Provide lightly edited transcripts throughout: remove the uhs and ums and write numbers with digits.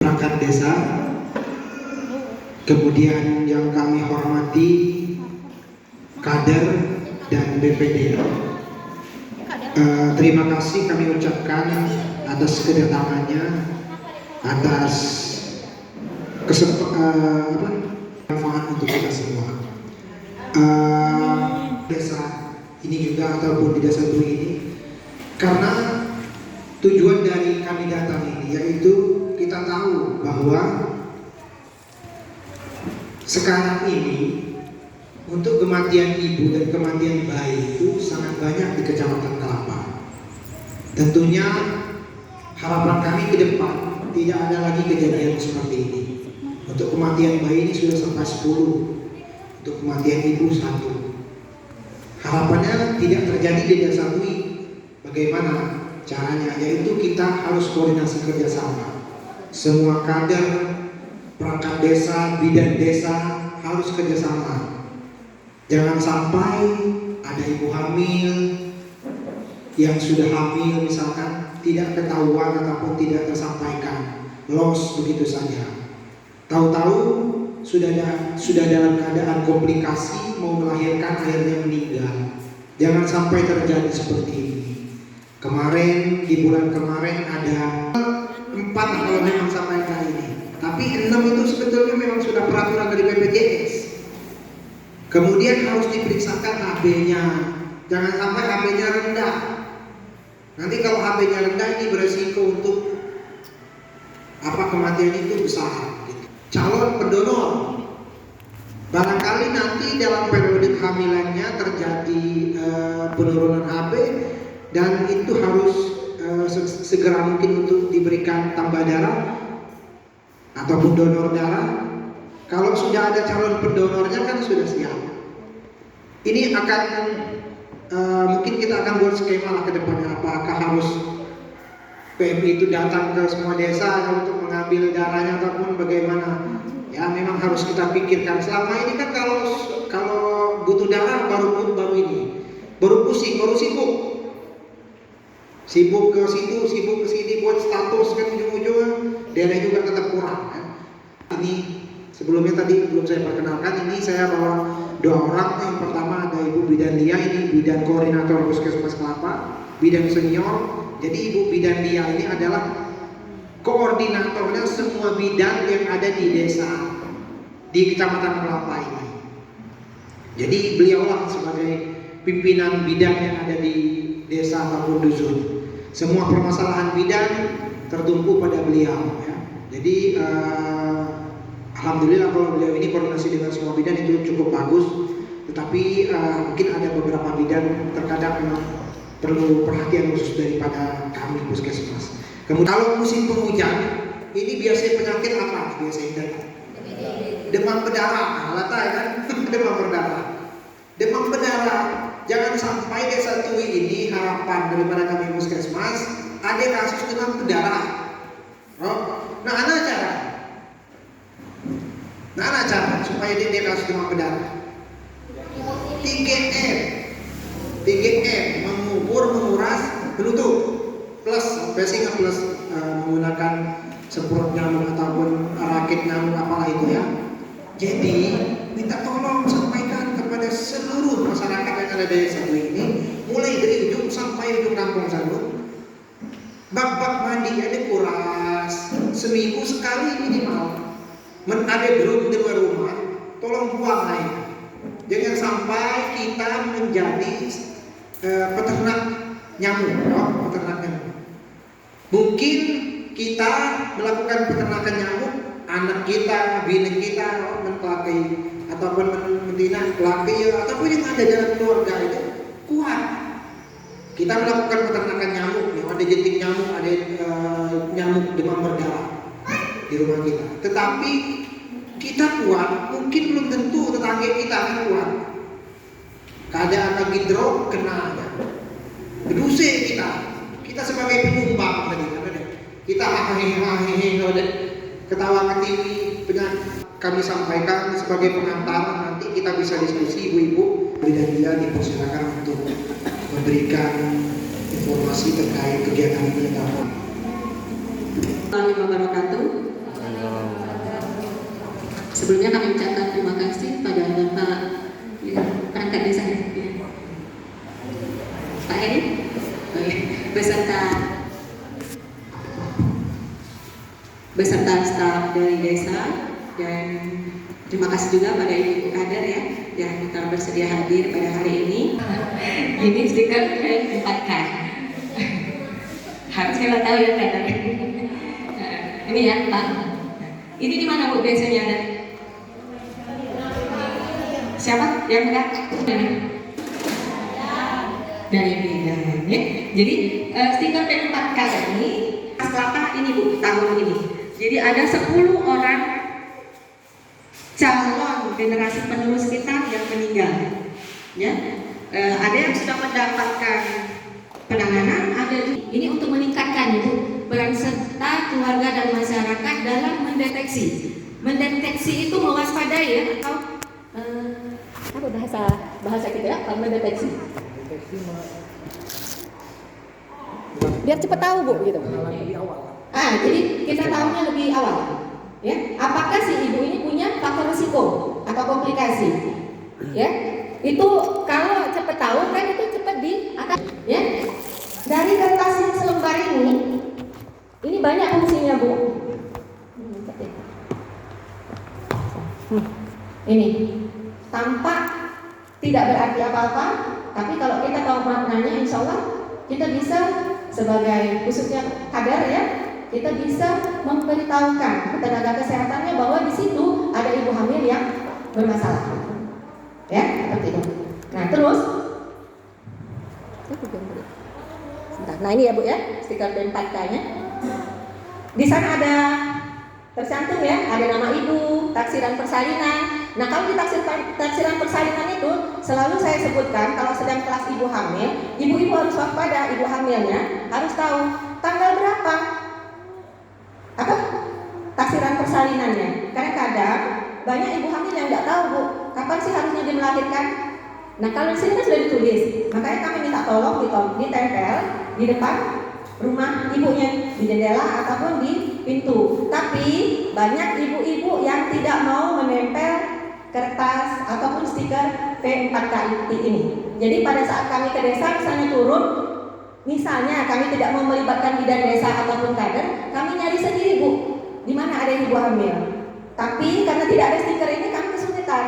perangkat desa, kemudian yang kami hormati kader dan BPD. Terima kasih kami ucapkan atas kedatangannya, atas manfaat untuk kita semua. Desa ini juga ataupun di desa Tui ini, karena tujuan dari kami datang ini yaitu kita tahu bahwa sekarang ini untuk kematian ibu dan kematian bayi itu sangat banyak di Kecamatan Kelapa. Tentunya harapan kami ke depan tidak ada lagi kejadian seperti ini. Untuk kematian bayi ini sudah sampai 10, untuk kematian ibu 1. Harapannya tidak terjadi di desa Tui. Bagaimana caranya? Yaitu kita harus koordinasi kerjasama. Semua kader, perangkat desa, bidan desa harus kerjasama. Jangan sampai ada ibu hamil yang sudah hamil misalkan tidak ketahuan ataupun tidak tersampaikan, loss begitu saja. Tahu-tahu sudah dalam keadaan komplikasi mau melahirkan, akhirnya meninggal. Jangan sampai terjadi seperti ini. Kemarin di bulan kemarin ada 4 kalau memang sampai kali ini, tapi 6 itu sebetulnya memang sudah peraturan dari BPJS. Kemudian harus diperiksakan HB-nya. Jangan sampai HB-nya rendah. Nanti kalau HB-nya rendah ini beresiko untuk kematian itu besar. Calon pendonor, barangkali nanti dalam periode kehamilannya terjadi penurunan HB dan itu harus segera mungkin untuk diberikan tambah darah ataupun donor darah. Kalau sudah ada calon pendonornya kan sudah siap. Ini akan mungkin kita akan buat skema lah ke depannya. Apakah harus PMI itu datang ke semua desa untuk mengambil darahnya ataupun bagaimana? Ya memang harus kita pikirkan. Selama ini kan kalau butuh darah baru ini, baru pusing, baru sibuk ke situ, sibuk ke sini buat status kan ujung-ujungnya darah juga tetap kurang kan. Ini sebelumnya tadi belum saya perkenalkan, ini saya bawa 2 orang. Yang pertama ada Ibu Bidan Lia, ini bidan koordinator Puskesmas Kelapa, bidan senior. Jadi Ibu Bidan Lia ini adalah koordinatornya semua bidan yang ada di desa di Kecamatan Kelapa ini. Jadi beliaulah sebagai pimpinan bidan yang ada di desa maupun dusun. Semua permasalahan bidan tertumpu pada beliau ya. Jadi alhamdulillah kalau beliau ini koordinasi dengan semua bidan itu cukup bagus. Tetapi mungkin ada beberapa bidan terkadang memang perlu perhatian khusus daripada kami puskesmas. Kemudian kalau musim penghujan, ini biasanya penyakit apa? Biasanya demam berdarah, kan? Demam berdarah. Jangan sampai desa Tui ini, harapan daripada kami puskesmas, ada kasus demam berdarah. Nah, ana cara supaya dia kasus demam berdarah. 3M, mengubur, menguras, menutup. Plus, biasanya plus menggunakan semprot nyamuk ataupun rakit nyamuk apalah itu ya. Jadi minta tolong sampaikan kepada seluruh masyarakat yang ada di desa ini, mulai dari ujung sampai ujung kampung sana. Bak-bak mandi ada kuras seminggu sekali minimal. Ada drum di rumah, tolong buang air. Jangan sampai kita menjadi peternak nyamuk, Mungkin kita melakukan peternakan nyamuk, anak kita, bini kita menkelakai ataupun mentina kelakai ataupun yang ada dalam keluarga itu kuat. Kita melakukan peternakan nyamuk, ada jentik nyamuk, ada nyamuk demam berdarah di rumah kita. Tetapi kita kuat, mungkin belum tentu tetangga kita akan kuat. Keadaan lagi drop, kena aja. Keduse kita sebagai penyumbang tadi, kita hehehe ketawa ketiwi, kami sampaikan sebagai pengantar. Nanti kita bisa diskusi ibu-ibu dan dia dipersilakan untuk memberikan informasi terkait kegiatan ini. Assalamualaikum warahmatullahi wabarakatuh. Sebelumnya kami ucapkan terima kasih pada Bapak perangkat desa Pak Heri beserta staf dari desa, dan terima kasih juga pada ibu kader ya yang telah bersedia hadir pada hari ini. Ini stiker 4K. Harus kita tahu ya kader. Ini ya Pak. Ini di mana Bu biasanya ada? Siapa yang enggak? Dari bidan ya. Jadi stiker P4K ini pas kelapa ini Bu tahun ini. Jadi ada 10 orang calon generasi penerus kita yang meninggal. Ya. Ada yang sudah mendapatkan penanganan, ada ini untuk meningkatkan Ibu peran serta keluarga dan masyarakat dalam mendeteksi. Mendeteksi itu mewaspadai ya, atau apa bahasa kita ya, kalau mendeteksi. Biar cepat tahu Bu gitu. Jadi kita tahunya lebih awal. Ya, apakah si ibu ini punya faktor risiko atau komplikasi? Ya, itu kalau cepat tahu kan itu cepat akan ya. Dari kertas yang selembar ini banyak fungsinya Bu. Ini tampak tidak berarti apa-apa, tapi kalau kita tahu maknanya, insya Allah kita bisa sebagai khususnya kader ya, kita bisa memberitahukan ke tenaga kesehatannya bahwa di situ ada ibu hamil yang bermasalah, ya seperti itu. Nah terus, nah ini ya Bu ya, stiker B4K-nya. Di sana ada tercantum ya, ada nama ibu, taksiran persalinan. Nah kalau di taksiran persalinan itu selalu saya sebutkan kalau sedang kelas ibu hamil, ibu-ibu harus waspada, ibu hamilnya harus tahu tanggal berapa apa taksiran persalinannya. Karena kadang banyak ibu hamil yang nggak tahu Bu, kapan sih harusnya dia melahirkan. Nah kalau di sini kan sudah ditulis, makanya kami minta tolong ditempel di depan rumah ibunya, di jendela ataupun di pintu. Tapi banyak ibu-ibu yang tidak mau menempel kertas ataupun stiker P4K ini. Jadi pada saat kami ke desa misalnya turun, misalnya kami tidak mau melibatkan bidan desa ataupun kader, kami nyari sendiri Bu, di mana ada ibu hamil. Tapi karena tidak ada stiker ini kami kesulitan.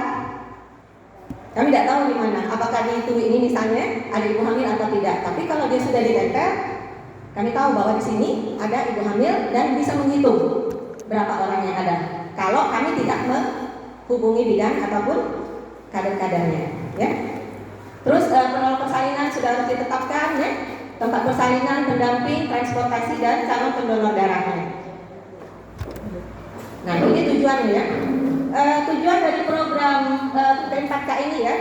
Kami tidak tahu di mana, apakah di itu ini misalnya ada ibu hamil atau tidak. Tapi kalau dia sudah ditempel, kami tahu bahwa di sini ada ibu hamil dan bisa menghitung berapa orang yang ada. Kalau kami tidak menghubungi bidan ataupun kader-kadernya, ya. Terus penolak persalinan sudah harus ditetapkan, ya. Tempat persalinan, pendamping, transportasi dan calon pendonor darahnya. Nah ini tujuannya ya. Tujuan dari program P4K ini ya.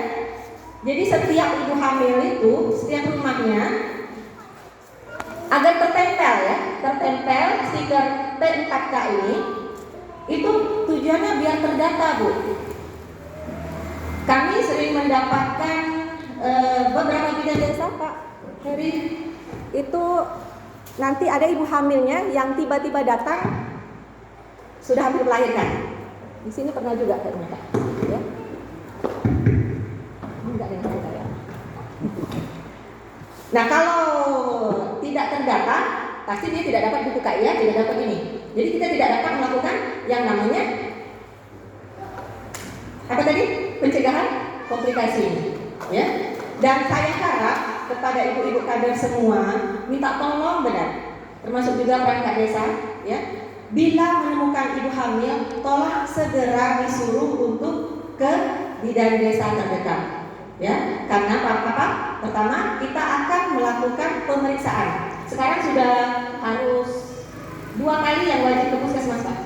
Jadi setiap ibu hamil itu, setiap rumahnya agar tertempel stiker P4K ini, itu tujuannya biar terdata Bu. Kami sering mendapatkan beberapa bidan desa Pak Heri, itu nanti ada ibu hamilnya yang tiba-tiba datang sudah hampir melahirkan. Di sini pernah juga kayaknya Pak, ya. Enggak dengan saya ya. Nah kalau tidak terdata, pasti dia tidak dapat buku KIA, tidak dapat ini. Jadi kita tidak dapat melakukan yang namanya apa tadi? Pencegahan komplikasi, ya. Dan saya harap kepada ibu-ibu kader semua minta tolong benar, termasuk juga perangkat desa, ya. Bila menemukan ibu hamil, tolong segera disuruh untuk ke bidan desa terdekat, ya. Karena apa? Pertama, kita akan melakukan pemeriksaan. Sekarang sudah harus 2 kali yang wajib ke puskesmas Pak,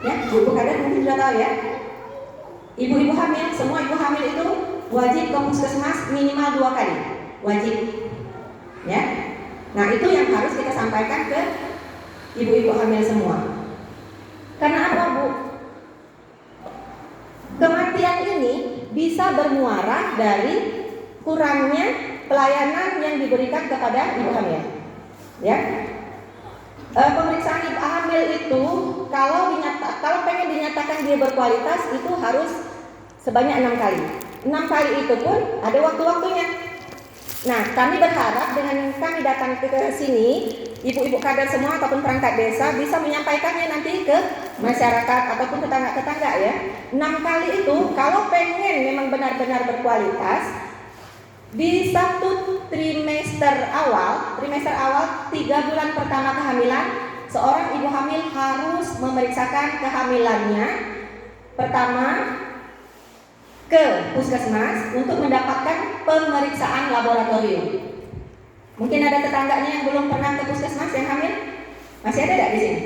ya. Ibu kader mungkin sudah tahu ya. Ibu-ibu hamil, semua ibu hamil itu wajib ke puskesmas minimal 2 kali, wajib, ya. Nah itu yang harus kita sampaikan ke ibu-ibu hamil semua. Karena apa Bu? Kematian ini bisa bermuara dari kurangnya pelayanan yang diberikan kepada ibu hamil, ya. Pemeriksaan ibu hamil itu kalau pengen dinyatakan dia berkualitas itu harus sebanyak 6 kali. 6 kali itu pun ada waktu-waktunya. Nah, kami berharap dengan kami datang ke sini, ibu-ibu kader semua ataupun perangkat desa bisa menyampaikannya nanti ke masyarakat ataupun tetangga-tetangga ya. 6 kali itu kalau pengen memang benar-benar berkualitas, di 1 trimester awal 3 bulan pertama kehamilan, seorang ibu hamil harus memeriksakan kehamilannya pertama ke puskesmas untuk mendapatkan pemeriksaan laboratorium. Mungkin ada tetangganya yang belum pernah ke puskesmas yang hamil? Masih ada tidak di sini?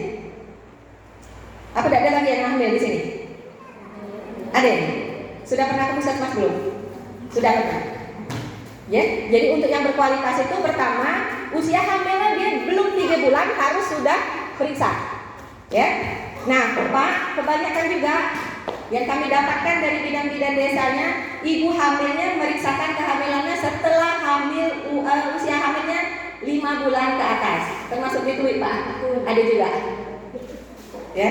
Apa tidak ada lagi yang hamil di sini? Ada? Sudah pernah ke puskesmas belum? Sudah pernah. Ya, jadi untuk yang berkualitas itu pertama usia hamilnya dia belum 3 bulan harus sudah periksa. Ya. Nah, Pak, kebanyakan juga yang kami dapatkan dari bidan-bidan desanya, ibu hamilnya meriksakan kehamilannya setelah usia hamilnya 5 bulan ke atas. Termasuk di Tui, Pak. Ada juga. Ya.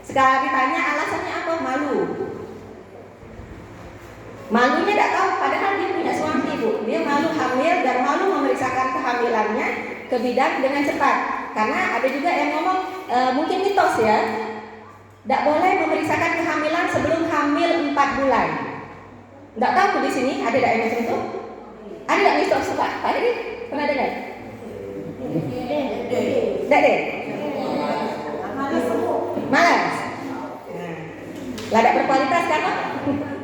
Sekali ditanya alasannya apa? Malu. Malunya tidak tahu, padahal dia punya suami, Bu. Dia malu hamil dan malu memeriksakan kehamilannya ke bidan dengan cepat. Karena ada juga yang ngomong mungkin mitos ya, tidak boleh memeriksakan kehamilan sebelum hamil 4 bulan. Tidak tahu di sini ada tidak yang macam itu? Ada tidak mitos Pak? Pak ini pernah dengar? Tidak deh. Malas. Lah tidak berkualitas kan Pak?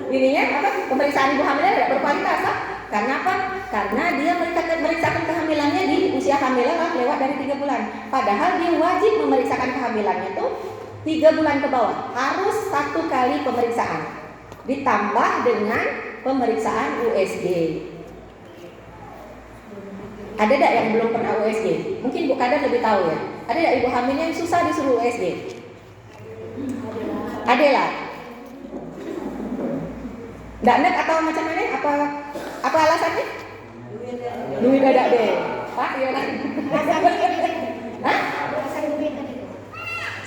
Ininya apa? Pemeriksaan ibu hamilnya tidak berkualitas Pak? Karena apa? Karena dia memeriksakan kehamilannya di usia hamilnya lewat dari 3 bulan. Padahal dia wajib memeriksakan kehamilannya itu 3 bulan ke bawah. Harus 1 kali pemeriksaan. Ditambah dengan pemeriksaan USG. Ada tidak yang belum pernah USG? Mungkin Bu Kader lebih tahu ya. Ada tidak ibu hamilnya yang susah disuruh USG? Ada lah. Tidak nak atau macam mana? Apa alasannya? Duit ada deh. Pak, ya lah. Hah?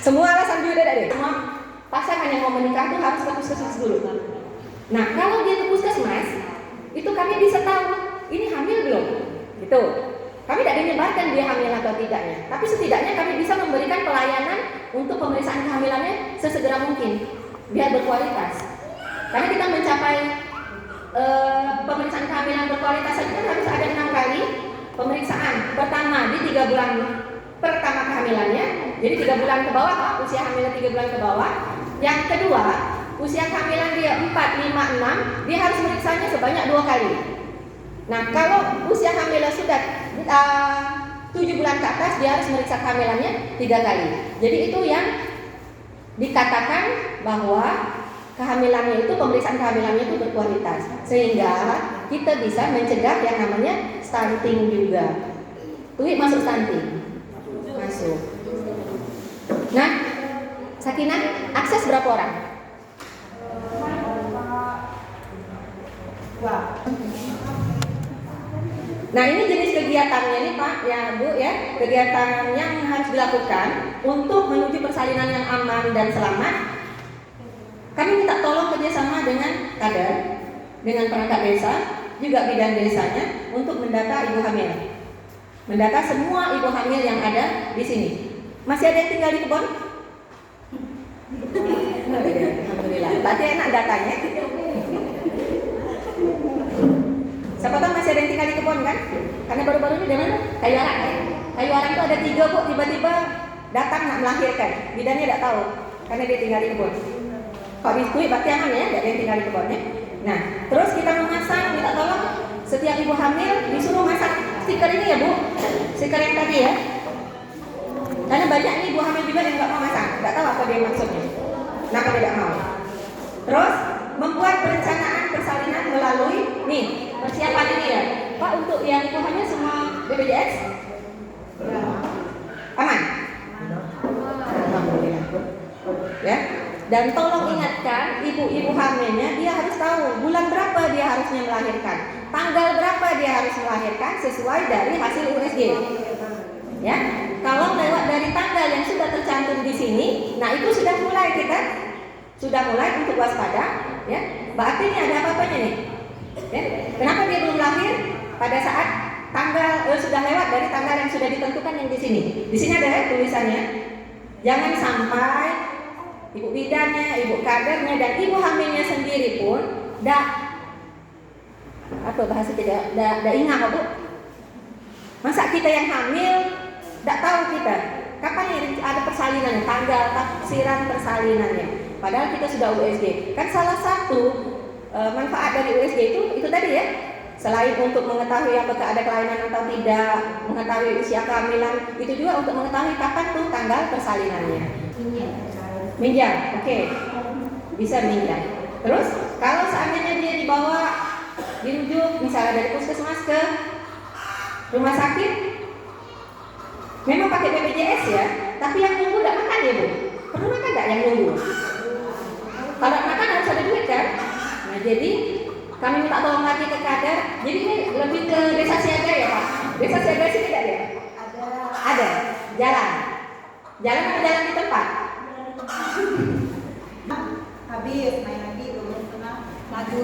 Semua alasan duit ada deh. Semua pasangan yang mau menikah itu harus ke puskesmas dulu. Nah, kalau dia ke puskesmas, itu kami bisa tahu ini hamil belum. Gitu. Kami tidak menyebarkan dia hamil atau tidaknya, tapi setidaknya kami bisa memberikan pelayanan untuk pemeriksaan kehamilannya sesegera mungkin, biar berkualitas. Karena kita mencapai pemeriksaan kehamilan berkualitas saja kan harus ada 6 kali pemeriksaan. Pertama di 3 bulan pertama kehamilannya, jadi 3 bulan ke bawah, usia hamilnya 3 bulan ke bawah. Yang kedua, usia kehamilan dia 4, 5, 6, dia harus meriksanya sebanyak 2 kali. Nah, kalau usia hamilnya sudah 7 bulan ke atas, dia harus meriksa kehamilannya 3 kali. Jadi itu yang dikatakan bahwa kehamilannya itu, pemeriksaan kehamilannya itu berkualitas, sehingga kita bisa mencegah yang namanya stunting juga. Tuh masuk stunting, masuk. Nah, Sakinah, akses berapa orang? Nah, ini jenis kegiatannya nih Pak, ya Bu ya, kegiatan yang harus dilakukan untuk menuju persalinan yang aman dan selamat. Kami minta tolong kerjasama dengan kader, dengan perangkat desa, juga bidan desanya untuk mendata ibu hamil. Mendata semua ibu hamil yang ada di sini. Masih ada yang tinggal di kebun? Alhamdulillah. Berarti enak datanya. Siapa tahu masih ada yang tinggal di kebun kan? Karena baru-baru ini dari mana? Kayu arang ya. Kayu arang itu ada 3 Bu, tiba-tiba datang nak melahirkan. Bidannya tidak tahu karena dia tinggal di kebun. Kalau ditui berarti aman ya, tidak ada yang tinggal di kebunnya. Nah, terus kita memasang, minta tolong setiap ibu hamil disuruh masak stiker ini ya Bu, stiker yang tadi ya. Karena banyak nih ibu hamil juga yang nggak mau masak, nggak tahu apa dia maksudnya. Kenapa dia tidak mau? Terus membuat perencanaan persalinan melalui nih persiapan ini ya, Pak, untuk yang ibu hamil semua BPJS aman. Alhamdulillah. Ya. Dan tolong ingatkan ibu-ibu hamilnya, dia harus tahu bulan berapa dia harusnya melahirkan, tanggal berapa dia harus melahirkan sesuai dari hasil USG. Ya, kalau lewat dari tanggal yang sudah tercantum di sini, nah itu sudah mulai kita sudah mulai untuk waspada, ya. Berarti ini ada apa-apanya nih. Ya. Kenapa dia belum lahir pada saat tanggal sudah lewat dari tanggal yang sudah ditentukan yang di sini. Di sini ada ya, tulisannya. Jangan sampai ibu bidannya, ibu kadernya, dan ibu hamilnya sendiri pun apa bahasa tidak ingat, Bu. Masa kita yang hamil tidak tahu kita kapan ada persalinan, tanggal tafsiran persalinannya. Padahal kita sudah USG. Kan salah satu manfaat dari USG itu tadi ya. Selain untuk mengetahui apakah ada kelainan atau tidak, mengetahui usia kehamilan, itu juga untuk mengetahui kapan tuh tanggal persalinannya. Minjam, oke. Bisa minjam. Terus kalau seandainya dia dirujuk misalnya dari puskesmas ke rumah sakit, memang pakai BPJS ya, tapi yang nunggu tidak makan ya Bu? Perlu makan nggak yang nunggu? Kalau makan harus ada duit kan? Nah jadi kami minta tolong lagi ke kader. Jadi ini lebih ke desa siaga ya Pak? Desa siaga sih tidak ya? Ada. Jalan apa jalan di tempat? Habis main lagi belum pernah maju.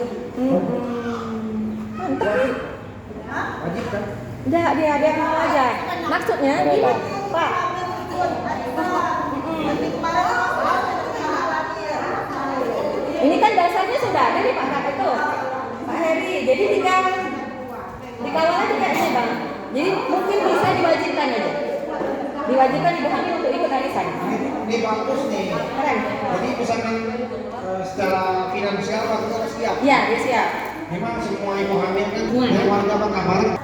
Mantap nih. Wajib kan? Enggak, dia mau aja. Maksudnya gini, Pak. Ini kan dasarnya sudah ada di Pak Kak itu, Pak Heri. Jadi tinggal dikawal aja kayaknya Bang. Jadi mungkin bisa diwajibkan aja. Diwajibkan ibu hamil untuk ikut arisan. Ini bagus nih. Keren. Jadi misalkan secara finansial Pak kita siap. Iya, dia siap. Memang semua ibu hamil kan Semua, ya? keluarga Bangkabaran.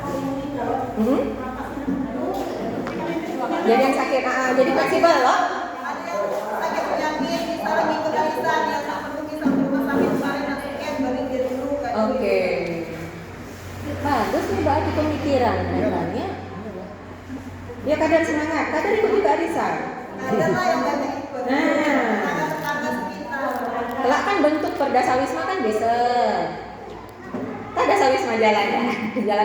Jadi yang sakit, jadi fleksibel loh. Ada yang sakit penyakit, bisa lagi ke arisan, yang tak perlu bisa ke rumah sakit kemarin yang scan balik dia dulu kayak Oke. Bagus nih berarti pemikiran katanya. Ya kadang semangat, kadang ikut juga arisan. ada lah yang banyak ikut. Nah. Tetangga sekitar. Kelak kan bentuk Perda Sawisma kan bisa. Ada Sawisma jalan ya. Jalan